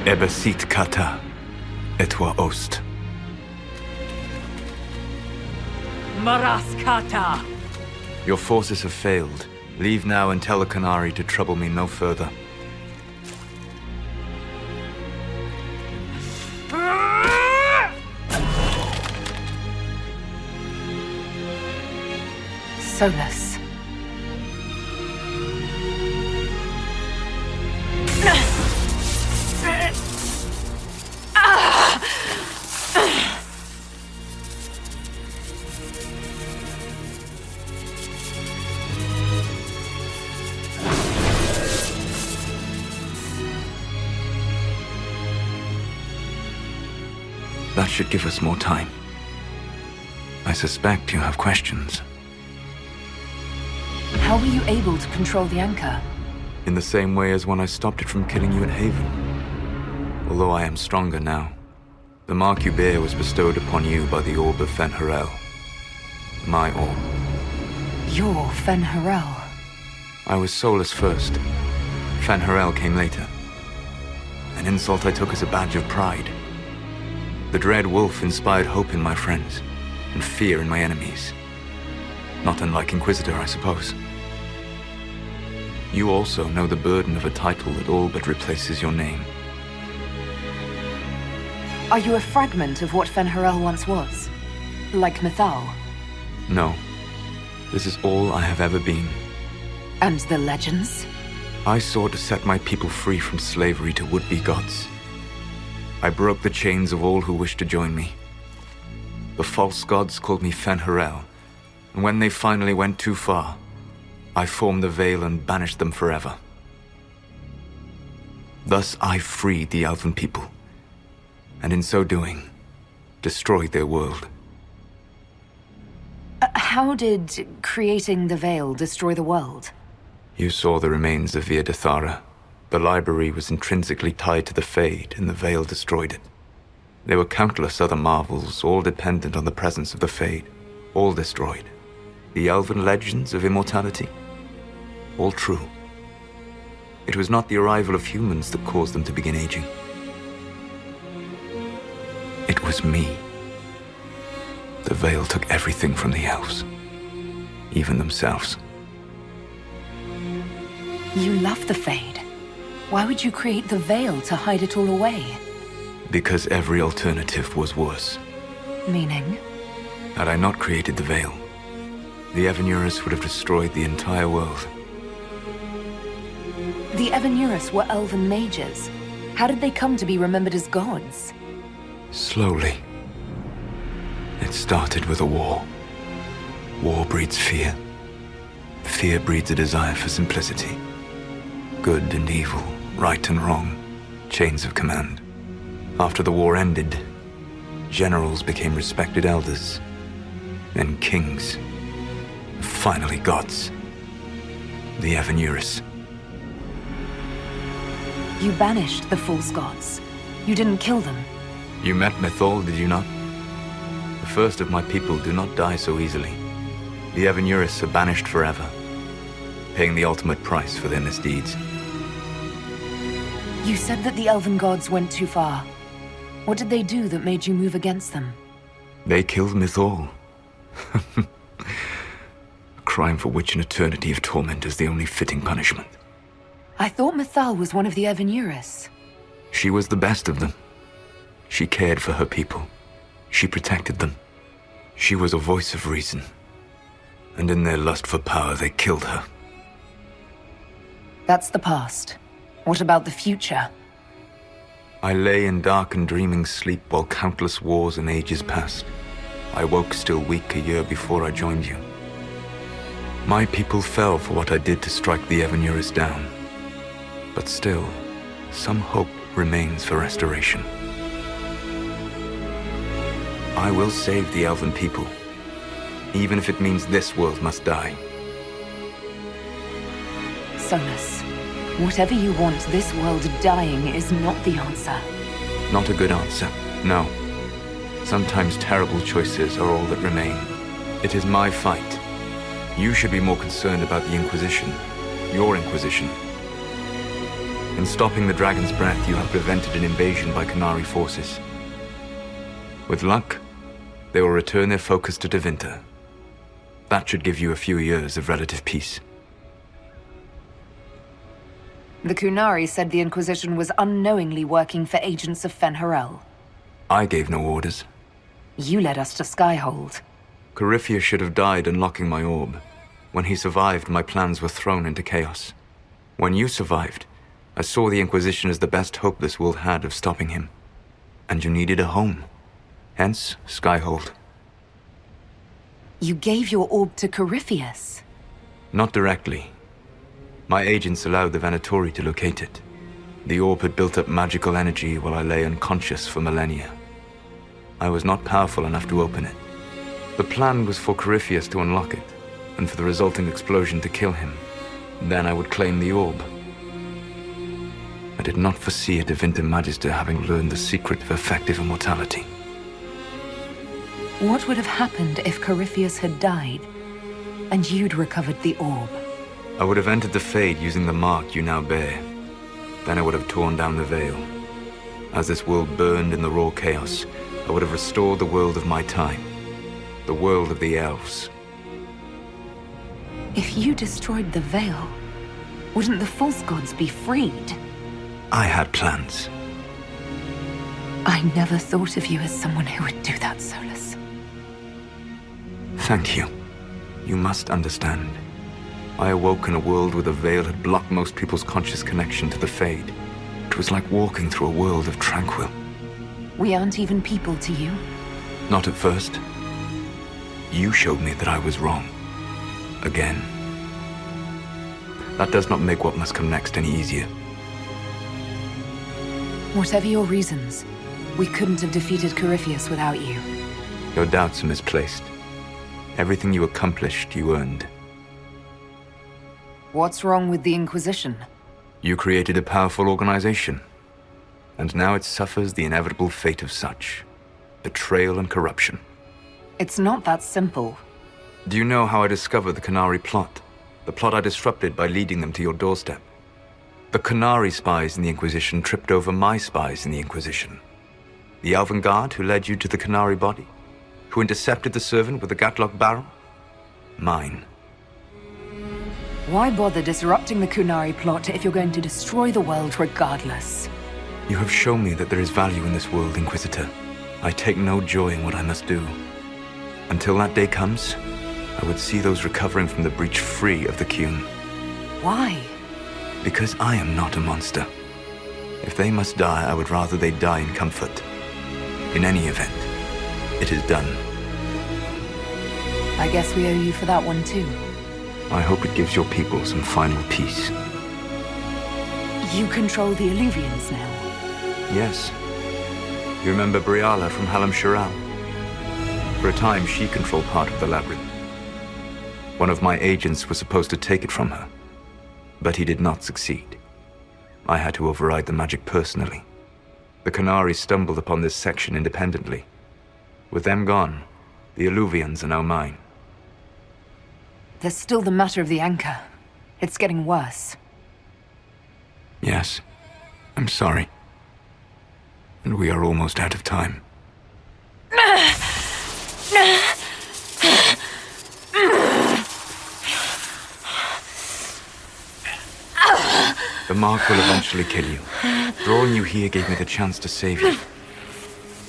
Ebesit kata, etwa ost. Maraskata! Your forces have failed. Leave now and tell the Canary to trouble me no further. Solas. That should give us more time. I suspect you have questions. How were you able to control the anchor? In the same way as when I stopped it from killing you at Haven. Although I am stronger now. The mark you bear was bestowed upon you by the orb of Fen'Harel. My orb. You're Fen'Harel. I was Solas first. Fen'Harel came later. An insult I took as a badge of pride. The Dread Wolf inspired hope in my friends, and fear in my enemies. Not unlike Inquisitor, I suppose. You also know the burden of a title that all but replaces your name. Are you a fragment of what Fen'Harel once was? Like Mythal? No. This is all I have ever been. And the legends? I sought to set my people free from slavery to would-be gods. I broke the chains of all who wished to join me. The false gods called me Fen'Harel, and when they finally went too far, I formed the Veil and banished them forever. Thus I freed the Elven people, and in so doing, destroyed their world. How did creating the Veil destroy the world? You saw the remains of Via Dathara. The library was intrinsically tied to the Fade, and the Veil destroyed it. There were countless other marvels, all dependent on the presence of the Fade, all destroyed. The Elven legends of immortality, all true. It was not the arrival of humans that caused them to begin aging. It was me. The Veil took everything from the elves, even themselves. You love the Fade. Why would you create the Veil to hide it all away? Because every alternative was worse. Meaning? Had I not created the Veil, the Evanurus would have destroyed the entire world. The Evanurus were elven mages. How did they come to be remembered as gods? Slowly. It started with a war. War breeds fear. Fear breeds a desire for simplicity. Good and evil, right and wrong, chains of command. After the war ended, generals became respected elders, then kings, and finally gods. The Evanurus. You banished the false gods. You didn't kill them. You met Mythal, did you not? The first of my people do not die so easily. The Evanurus are banished forever, paying the ultimate price for their misdeeds. You said that the elven gods went too far. What did they do that made you move against them? They killed Mythal. A crime for which an eternity of torment is the only fitting punishment. I thought Mythal was one of the Evanurus. She was the best of them. She cared for her people. She protected them. She was a voice of reason. And in their lust for power, they killed her. That's the past. What about the future? I lay in dark and dreaming sleep while countless wars and ages passed. I woke still weak a year before I joined you. My people fell for what I did to strike the Evanurus down. But still, some hope remains for restoration. I will save the Elven people, even if it means this world must die. Solas, whatever you want this world dying is not the answer. Not a good answer, no. Sometimes terrible choices are all that remain. It is my fight. You should be more concerned about the Inquisition, your Inquisition. In stopping the Dragon's Breath, you have prevented an invasion by Qunari forces. With luck, they will return their focus to Tevinter. That should give you a few years of relative peace. The Qunari said the Inquisition was unknowingly working for agents of Fen'Harel. I gave no orders. You led us to Skyhold. Corypheus should have died unlocking my orb. When he survived, my plans were thrown into chaos. When you survived, I saw the Inquisition as the best hope this world had of stopping him. And you needed a home. Hence, Skyhold. You gave your orb to Corypheus? Not directly. My agents allowed the Venatori to locate it. The orb had built up magical energy while I lay unconscious for millennia. I was not powerful enough to open it. The plan was for Corypheus to unlock it, and for the resulting explosion to kill him. Then I would claim the orb. I did not foresee a Tevinter Magister having learned the secret of effective immortality. What would have happened if Corypheus had died, and you'd recovered the orb? I would have entered the Fade using the mark you now bear. Then I would have torn down the veil. As this world burned in the raw chaos, I would have restored the world of my time. The world of the elves. If you destroyed the veil, wouldn't the false gods be freed? I had plans. I never thought of you as someone who would do that, Solas. Thank you. You must understand. I awoke in a world where the veil had blocked most people's conscious connection to the Fade. It was like walking through a world of tranquil. We aren't even people to you? Not at first. You showed me that I was wrong. Again. That does not make what must come next any easier. Whatever your reasons, we couldn't have defeated Corypheus without you. Your doubts are misplaced. Everything you accomplished, you earned. What's wrong with the Inquisition? You created a powerful organization, and now it suffers the inevitable fate of such. Betrayal and corruption. It's not that simple. Do you know how I discovered the Qunari plot? The plot I disrupted by leading them to your doorstep. The Qunari spies in the Inquisition tripped over my spies in the Inquisition. The Elven Guard who led you to the Qunari body? Who intercepted the servant with the Gatlock barrel? Mine. Why bother disrupting the Qunari plot if you're going to destroy the world regardless? You have shown me that there is value in this world, Inquisitor. I take no joy in what I must do. Until that day comes, I would see those recovering from the breach free of the Qun. Why? Because I am not a monster. If they must die, I would rather they die in comfort. In any event, it is done. I guess we owe you for that one too. I hope it gives your people some final peace. You control the Illuvians now? Yes. You remember Briala from Halam Shiral? For a time, she controlled part of the labyrinth. One of my agents was supposed to take it from her, but he did not succeed. I had to override the magic personally. The Qunari stumbled upon this section independently. With them gone, the Illuvians are now mine. There's still the matter of the anchor. It's getting worse. Yes, I'm sorry. And we are almost out of time. The mark will eventually kill you. Drawing you here gave me the chance to save you.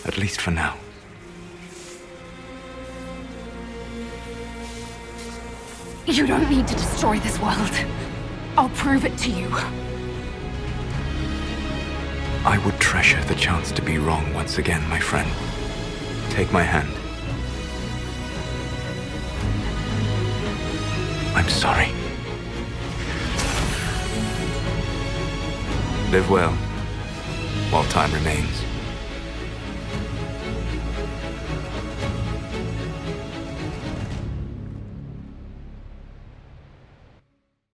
At least for now. You don't need to destroy this world. I'll prove it to you. I would treasure the chance to be wrong once again, my friend. Take my hand. I'm sorry. Live well, while time remains.